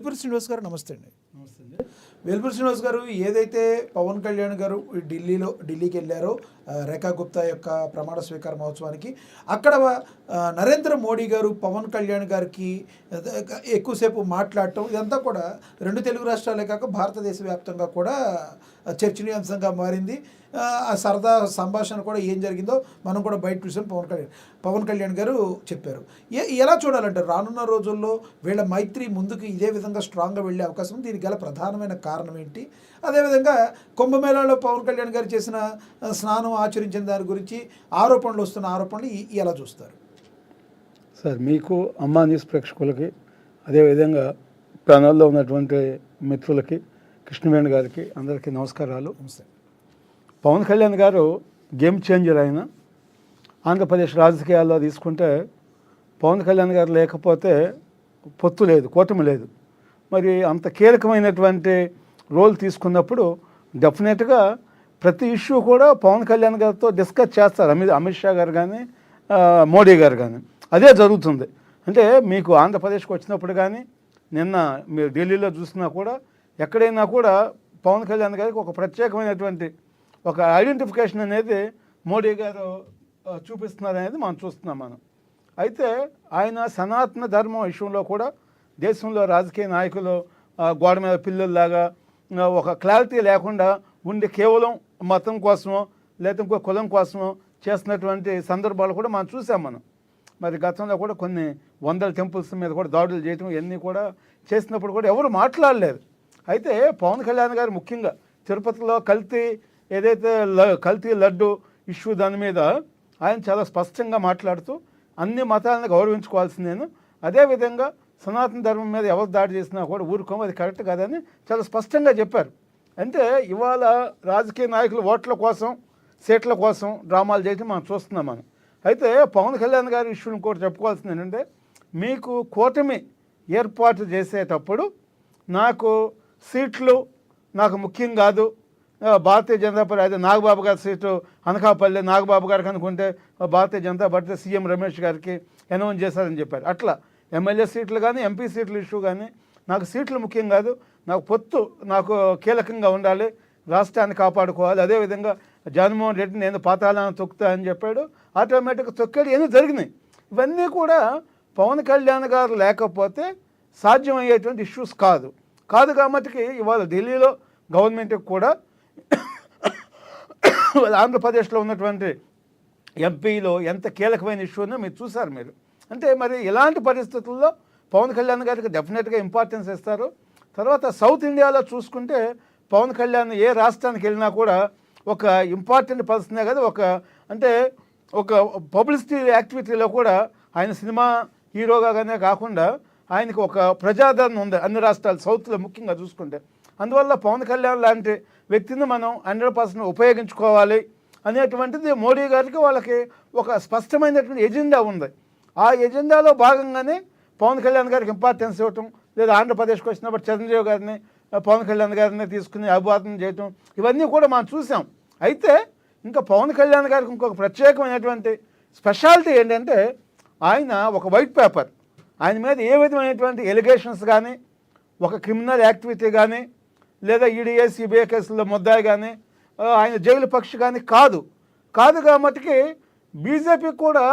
వేల్పూరి శ్రీనివాస్ గారు నమస్తే అండి. నమస్తే అండి. వేల్పూరి శ్రీనివాస్ గారు ఏదైతే పవన్ కళ్యాణ్ గారు ఢిల్లీకి వెళ్ళారో రేఖా గుప్తా యొక్క ప్రమాణ స్వీకార మహోత్సవానికి, అక్కడ నరేంద్ర మోడీ గారు పవన్ కళ్యాణ్ గారికి ఎక్కువసేపు మాట్లాడటం ఇదంతా కూడా రెండు తెలుగు రాష్ట్రాలే కాక భారతదేశ వ్యాప్తంగా కూడా చర్చనీయాంశంగా మారింది. ఆ సరదా సంభాషణ కూడా ఏం జరిగిందో మనం కూడా బయట చూసాం. పవన్ కళ్యాణ్ గారు చెప్పారు. ఎలా చూడాలంటే రానున్న రోజుల్లో వీళ్ళ మైత్రి ముందుకు ఇదే విధంగా స్ట్రాంగ్గా వెళ్ళే అవకాశం ఉంది. దీనికి గల ప్రధానమైన కారణం ఏంటి? అదేవిధంగా కుంభమేళాలో పవన్ కళ్యాణ్ గారు చేసిన స్నానం ఆచరించిన దాని గురించి వస్తున్న ఆరోపణలు ఎలా చూస్తారు సార్? మీకు అమ్మా న్యూస్ ప్రేక్షకులకి, అదేవిధంగా ప్యానల్లో ఉన్నటువంటి మిత్రులకి, కృష్ణవేణి గారికి అందరికీ నమస్కారాలు. నమస్తే. పవన్ కళ్యాణ్ గారు గేమ్ చేంజర్. ఆయన ఆంధ్రప్రదేశ్ రాజకీయాల్లో తీసుకుంటే పవన్ కళ్యాణ్ గారు లేకపోతే పొత్తు లేదు, కూటమి లేదు. మరి అంత కీలకమైనటువంటి రోల్ తీసుకున్నప్పుడు డెఫినెట్గా ప్రతి ఇష్యూ కూడా పవన్ కళ్యాణ్ గారితో డిస్కస్ చేస్తారు. అమిత్ షా గారు కానీ మోడీ గారు కానీ. అదే జరుగుతుంది. అంటే మీకు ఆంధ్రప్రదేశ్కి వచ్చినప్పుడు కానీ, నిన్న మీరు ఢిల్లీలో చూసినా కూడా, ఎక్కడైనా కూడా పవన్ కళ్యాణ్ గారికి ఒక ప్రత్యేకమైనటువంటి ఒక ఐడెంటిఫికేషన్ అనేది మోడీ గారు చూపిస్తున్నారనేది మనం చూస్తున్నాం. అయితే ఆయన సనాతన ధర్మం విషయంలో కూడా దేశంలో రాజకీయ నాయకులు గోడ మీద పిల్లల్లాగా ఒక క్లారిటీ లేకుండా ఉండి కేవలం మతం కోసమో లేకపోతే ఇంకో కులం కోసమో చేస్తున్నటువంటి సందర్భాలు కూడా మనం చూసాం. మరి గతంలో కూడా కొన్ని వందల టెంపుల్స్ మీద కూడా దాడులు చేయటం ఇవన్నీ కూడా చేసినప్పుడు కూడా ఎవరు మాట్లాడలేరు. అయితే పవన్ కళ్యాణ్ గారు ముఖ్యంగా తిరుపతిలో కల్తీ లడ్డు ఇష్యూ దాని మీద ఆయన చాలా స్పష్టంగా మాట్లాడుతూ అన్ని మతాలను గౌరవించుకోవాల్సిందేను, అదేవిధంగా సనాతన ధర్మం మీద ఎవరు దాడి చేసినా కూడా ఊరుకోము, అది కరెక్ట్ కాదని చాలా స్పష్టంగా చెప్పారు. అంటే ఇవాళ రాజకీయ నాయకులు ఓట్ల కోసం, సీట్ల కోసం డ్రామాలు చేయటం మనం చూస్తున్నాం. అయితే పవన్ కళ్యాణ్ గారి ఇష్యూని కూడా చెప్పుకోవాల్సింది ఏంటంటే, మీకు కూటమి ఏర్పాటు చేసేటప్పుడు నాకు సీట్లు నాకు ముఖ్యం కాదు, భారతీయ జనతా పార్టీ అయితే నాగబాబు గారి సీటు అనకాపల్లి నాగబాబు గారికి అనుకుంటే భారతీయ జనతా పార్టీ సీఎం రమేష్ గారికి అనౌన్స్ చేశారని చెప్పారు. అట్లా ఎమ్మెల్యే సీట్లు కానీ ఎంపీ సీట్ల ఇష్యూ కానీ నాకు సీట్లు ముఖ్యం కాదు, నాకు పొత్తు నాకు కీలకంగా ఉండాలి, రాష్ట్రాన్ని కాపాడుకోవాలి. అదేవిధంగా జగన్మోహన్ రెడ్డి నేను పాతాళాన్ని తొక్కుతా అని చెప్పాడు. ఆటోమేటిక్గా తొక్కాడు. ఎన్ని జరిగినాయి. ఇవన్నీ కూడా పవన్ కళ్యాణ్ గారు లేకపోతే సాధ్యమయ్యేటువంటి ఇష్యూస్ కాదు కాబట్టి ఇవాళ ఢిల్లీలో గవర్నమెంట్కి కూడా ఆంధ్రప్రదేశ్లో ఉన్నటువంటి ఎంపీలో ఎంత కీలకమైన ఇష్యూనో మీరు చూసారు. అంటే మరి ఇలాంటి పరిస్థితుల్లో పవన్ కళ్యాణ్ గారికి డెఫినెట్గా ఇంపార్టెన్స్ ఇస్తారు. తర్వాత సౌత్ ఇండియాలో చూసుకుంటే పవన్ కళ్యాణ్ ఏ రాష్ట్రానికి వెళ్ళినా కూడా ఒక ఇంపార్టెంట్ పర్సనే కదా, ఒక పబ్లిసిటీ యాక్టివిటీలో కూడా ఆయన సినిమా హీరోగానే కాకుండా ఆయనకు ఒక ప్రజాదరణ ఉంది అన్ని రాష్ట్రాలు, సౌత్లో ముఖ్యంగా చూసుకుంటే. అందువల్ల పవన్ కళ్యాణ్ లాంటి వ్యక్తిని మనం 100% ఉపయోగించుకోవాలి అనేటువంటిది మోడీ గారికి వాళ్ళకి ఒక స్పష్టమైనటువంటి ఎజెండా ఉంది. ఆ ఎజెండాలో భాగంగానే పవన్ కళ్యాణ్ గారికి ఇంపార్టెన్స్ ఇవ్వటం, లేదా ఆంధ్రప్రదేశ్కి వచ్చినప్పుడు చిరంజీవి గారిని పవన్ కళ్యాణ్ గారిని తీసుకుని అభివాదం చేయటం, ఇవన్నీ కూడా మనం చూసాం. అయితే ఇంకా పవన్ కళ్యాణ్ గారికి ఇంకొక ప్రత్యేకమైనటువంటి స్పెషాలిటీ ఏంటంటే, ఆయన ఒక వైట్ పేపర్, ఆయన మీద ఏ విధమైనటువంటి ఎలిగేషన్స్ కానీ, ఒక క్రిమినల్ యాక్టివిటీ కానీ, లేదా ఈడీఏ సిబిఐ కేసుల్లో ముద్దాయి కానీ, ఆయన జైలు పక్షి కానీ కాదు కాబట్టి బీజేపీకి కూడా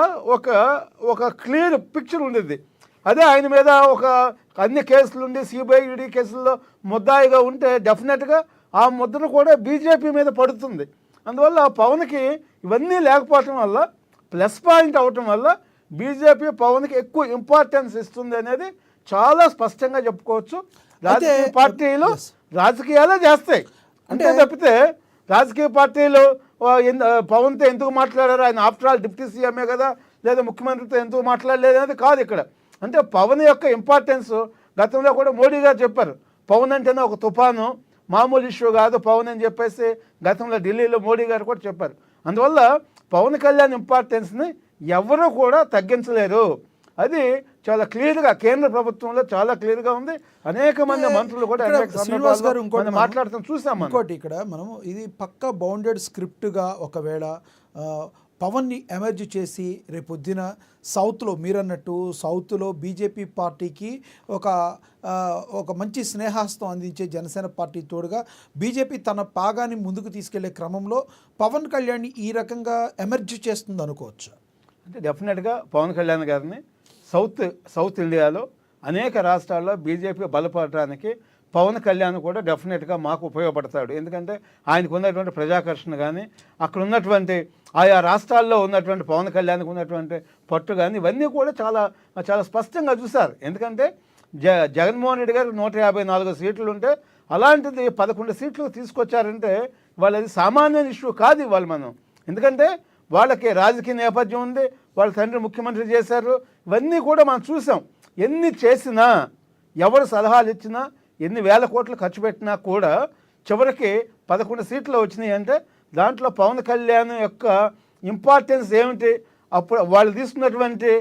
ఒక క్లియర్ పిక్చర్ ఉండేది. అదే ఆయన మీద ఒక అన్ని కేసులుండి సిబిఐ ఈడీ కేసుల్లో ముద్దాయిగా ఉంటే డెఫినెట్గా ఆ ముద్రను కూడా బీజేపీ మీద పడుతుంది. అందువల్ల పవన్కి ఇవన్నీ లేకపోవటం వల్ల, ప్లస్ పాయింట్ అవటం వల్ల బీజేపీ పవన్కి ఎక్కువ ఇంపార్టెన్స్ ఇస్తుంది అనేది చాలా స్పష్టంగా చెప్పుకోవచ్చు. రాజకీయ పార్టీలు రాజకీయాలే చేస్తాయి అంటే తప్పితే రాజకీయ పార్టీలు పవన్తో ఎందుకు మాట్లాడారు, ఆయన ఆఫ్టర్ ఆల్ డిప్యూటీ సీఎంఏ కదా, లేదా ముఖ్యమంత్రితో ఎందుకు మాట్లాడలేదు అనేది కాదు ఇక్కడ. అంటే పవన్ యొక్క ఇంపార్టెన్స్ గతంలో కూడా మోడీ గారు చెప్పారు. పవన్ అంటేనే ఒక తుఫాను, మామూలు ఇష్యూ కాదు పవన్ అని చెప్పేసి గతంలో ఢిల్లీలో మోడీ గారు కూడా చెప్పారు. అందువల్ల పవన్ కళ్యాణ్ ఇంపార్టెన్స్ని ఎవరు కూడా తగ్గించలేరు. అది చాలా క్లియర్గా కేంద్ర ప్రభుత్వంలో చాలా క్లియర్గా ఉంది. అనేక మంది మంత్రులు కూడా మాట్లాడుతూ చూసాం. ఇంకోటి ఇక్కడ మనం ఇది పక్కా బౌండెడ్ స్క్రిప్ట్గా ఒకవేళ పవన్ని ఎమర్జ్ చేసి రేపొద్దున సౌత్లో మీరన్నట్టు సౌత్లో బీజేపీ పార్టీకి ఒక మంచి స్నేహాస్తం అందించే జనసేన పార్టీ తోడుగా బీజేపీ తన పాగాన్ని ముందుకు తీసుకెళ్లే క్రమంలో పవన్ కళ్యాణ్ ఈ రకంగా ఎమర్జ్ చేస్తుంది అనుకోవచ్చు. అంటే డెఫినెట్గా పవన్ కళ్యాణ్ గారిని సౌత్ ఇండియాలో అనేక రాష్ట్రాల్లో బీజేపీ బలపడటానికి పవన్ కళ్యాణ్ కూడా డెఫినెట్గా మాకు ఉపయోగపడతాడు. ఎందుకంటే ఆయనకు ఉన్నటువంటి ప్రజాకర్షణ కానీ అక్కడ ఉన్నటువంటి ఆయా రాష్ట్రాల్లో ఉన్నటువంటి పవన్ కళ్యాణ్కి ఉన్నటువంటి పట్టు కానీ ఇవన్నీ కూడా చాలా చాలా స్పష్టంగా చూశారు. ఎందుకంటే జగన్మోహన్ రెడ్డి గారు 154 సీట్లు ఉంటే అలాంటిది 11 సీట్లు తీసుకొచ్చారంటే వాళ్ళది సామాన్య ఇష్యూ కాదు ఇవాళ మనం. ఎందుకంటే వాళ్ళకి రాజకీయ నేపథ్యం ఉంది, వాళ్ళ తండ్రి ముఖ్యమంత్రి చేశారు, ఇవన్నీ కూడా మనం చూసాం. ఎన్ని చేసినా ఎవరు సలహాలు ఇచ్చినా ఎన్ని వేల కోట్లు ఖర్చు పెట్టినా కూడా చివరికి 11 సీట్లు వచ్చినాయి అంటే దాంట్లో పవన్ కళ్యాణ్ యొక్క ఇంపార్టెన్స్ ఏమిటి, అప్పుడు వాళ్ళు తీసుకున్నటువంటి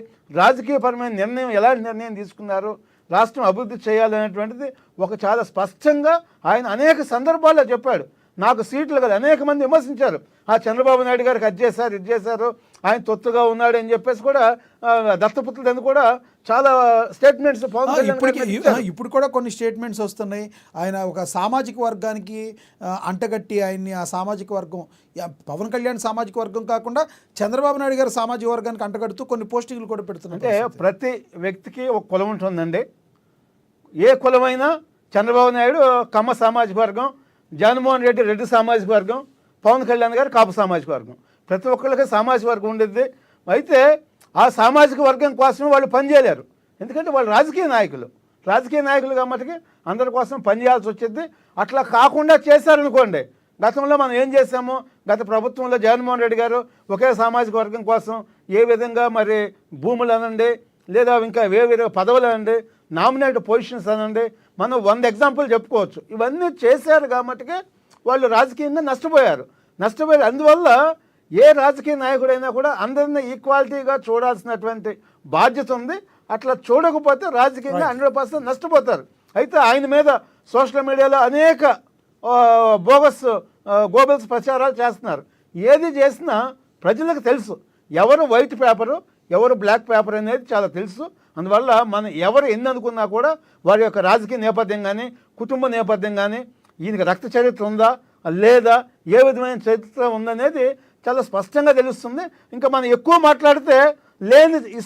రాజకీయపరమైన నిర్ణయం ఎలాంటి నిర్ణయం తీసుకున్నారు, రాష్ట్రం అభివృద్ధి చేయాలనేటువంటిది ఒక చాలా స్పష్టంగా ఆయన అనేక సందర్భాల్లో చెప్పాడు. నాకు సీట్లు కదా అనేక మంది విమర్శించారు, చంద్రబాబు నాయుడు గారికి అది చేశారు ఇది చేశారు, ఆయన తొత్తుగా ఉన్నాడు అని చెప్పేసి కూడా దత్తపుత్రులని కూడా చాలా స్టేట్మెంట్స్ ఇప్పుడు కూడా కొన్ని స్టేట్మెంట్స్ వస్తున్నాయి. ఆయన ఒక సామాజిక వర్గానికి అంటగట్టి ఆయన్ని ఆ సామాజిక వర్గం పవన్ కళ్యాణ్ సామాజిక వర్గం కాకుండా చంద్రబాబు నాయుడు గారు సామాజిక వర్గానికి అంటగడుతూ కొన్ని పోస్టింగ్లు కూడా పెడుతున్నారు. అంటే ప్రతి వ్యక్తికి ఒక కులం ఉంటుందండి. ఏ కులమైనా చంద్రబాబు నాయుడు కమ్మ సామాజిక వర్గం, జగన్మోహన్ రెడ్డి రెడ్డి సామాజిక వర్గం, పవన్ కళ్యాణ్ గారు కాపు సామాజిక వర్గం. ప్రతి ఒక్కరికి సామాజిక వర్గం ఉండేది. అయితే ఆ సామాజిక వర్గం కోసం వాళ్ళు పనిచేయలేరు. ఎందుకంటే వాళ్ళు రాజకీయ నాయకులు కాబట్టి అందరి కోసం పనిచేయాల్సి వచ్చింది. అట్లా కాకుండా చేశారనుకోండి, గతంలో మనం ఏం చేసాము, గత ప్రభుత్వంలో జగన్మోహన్ రెడ్డి గారు ఒకే సామాజిక వర్గం కోసం ఏ విధంగా మరి భూములు అనండి లేదా ఇంకా వేరే పదవులు అనండి నామినేట్ పొజిషన్స్ అనండి మనం 100 ఎగ్జాంపుల్ చెప్పుకోవచ్చు. ఇవన్నీ చేశారు కాబట్టి వాళ్ళు రాజకీయంగా నష్టపోయారు. అందువల్ల ఏ రాజకీయ నాయకుడైనా కూడా అందరినీ ఈక్వాలిటీగా చూడాల్సినటువంటి బాధ్యత ఉంది. అట్లా చూడకపోతే రాజకీయంగా 100% నష్టపోతారు. అయితే ఆయన మీద సోషల్ మీడియాలో అనేక గోబెల్స్ ప్రచారాలు చేస్తున్నారు. ఏది చేసినా ప్రజలకు తెలుసు ఎవరు వైట్ పేపరు ఎవరు బ్లాక్ పేపర్ అనేది చాలా తెలుసు. అందువల్ల మనం ఎవరు ఎన్ని అనుకున్నా కూడా వారి యొక్క రాజకీయ నేపథ్యం కానీ కుటుంబ నేపథ్యం కానీ ఈయనకి రక్త చరిత్ర ఉందా లేదా ఏ విధమైన చరిత్ర ఉందనేది చాలా స్పష్టంగా తెలుస్తుంది. ఇంకా మనం ఎక్కువ మాట్లాడితే లేని